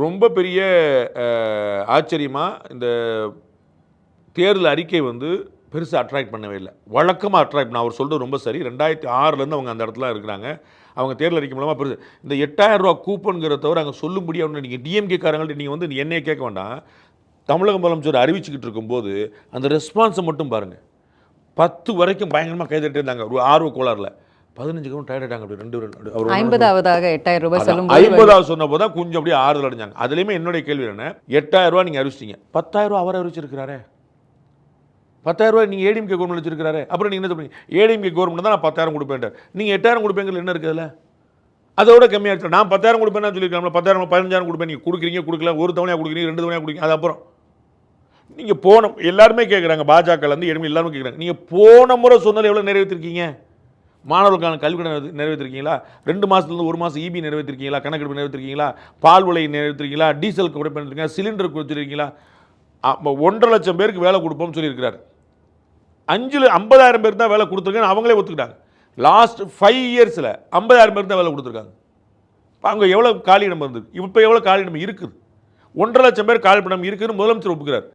ரொம்ப பெரிய ஆச்சரியமாக இந்த தேர்தல் அறிக்கை வந்து பெருசாக அட்ராக்ட் பண்ணவே இல்லை. வழக்கமாக அட்ராக்ட் பண்ண அவர் சொல்கிறது ரொம்ப சரி. 2006லேருந்து அவங்க அந்த இடத்துல இருக்கிறாங்க. அவங்க தேர்தல் அறிக்கை மூலமாக பெருசு இந்த 8000 ரூபா கூப்பனுங்கிறத தவிர அங்கே சொல்லும்படி அவங்க நீங்கள் டிஎம்கே காரங்கள்ட்ட நீங்கள் வந்து என்னையே கேட்க வேண்டாம். தமிழக முதலமைச்சர் அறிவிச்சுக்கிட்டு இருக்கும்போது அந்த ரெஸ்பான்ஸை மட்டும் பாருங்கள். 10 வரைக்கும் பயங்கரமாக கைதட்டி இருந்தாங்க ஒரு ஆர்வ கோளாறுல. 15 கவுண்ட் டயர்ட் ஆகிட்டாங்க. அப்படி 2 50ஆவதாக 8000 ரூபாய் சொல்லும் 50ஆவது சொன்னபோது தான் கொஞ்சம் அப்படியே ஆறுதல் அடைஞ்சாங்க. அதுலேயுமே என்னுடைய கேள்வி என்ன, 8000 ரூபா நீங்கள் அறிவிச்சிட்டீங்க, 10,000 ரூபா அவர் அறிவிச்சிருக்கிறாரே, 10,000 ரூபாய் நீங்கள் ஏடிஎம்கே கவர்மெண்ட் வச்சிருக்காரு. அப்புறம் நீங்கள் என்ன பண்ணுங்க, ஏடிஎம்கே கவர்மெண்ட் தான் நான் 10,000 கொடுப்பேன், நீங்கள் 8,000 கொடுப்பேங்கிறது என்ன இருக்குதுல்ல? அதோட கம்மியாக இருக்கு. நான் 10,000 கொடுப்பேன்னு சொல்லியிருக்காங்களா, 10,000 15,000 கொடுப்பேன், நீங்கள் கொடுக்குறீங்க கொடுக்கல, ஒரு தவணையாக கொடுக்குறீங்க, 2 தவணையாக கொடுக்குறீங்க. அது அப்புறம் நீங்கள் போன எல்லாருமே கேட்குறாங்க, பாஜகலேருந்து எடுமை எல்லாருமே கேட்குறாங்க, நீங்கள் போன முறை சொன்னது எவ்வளோ நிறைவேற்றிருக்கீங்க? மாணவர்களுக்கான கல்வி நிறைவேற்றிருக்கீங்களா? 2 மாதத்துலேருந்து 1 மாதம் இபி நிறைவேற்றிருக்கீங்களா? கணக்கெடுப்பு நிறைவேற்றிருக்கீங்களா? பால் விலை நிறைவேற்றிருக்கீங்களா? டீசல் கூட பண்ணிருக்கீங்களா? சிலிண்டர் கொடுத்துருக்கீங்களா? 1,50,000 லட்சம் பேருக்கு வேலை கொடுப்போம்னு சொல்லியிருக்கிறாரு. 50,000 பேர் தான் வேலை கொடுத்துருக்கேன்னு அவங்களே ஒத்துக்கிட்டாங்க. லாஸ்ட் 5 இயர்ஸில் 50,000 பேர் தான் வேலை கொடுத்துருக்காங்க. அங்கே எவ்வளோ காலியிடம் இருந்தது, இப்போ எவ்வளோ காலியிடம் இருக்குது? 1,50,000 பேர் காலியிடம் இருக்குதுன்னு முதலமைச்சர் ஒப்புக்கிறார்.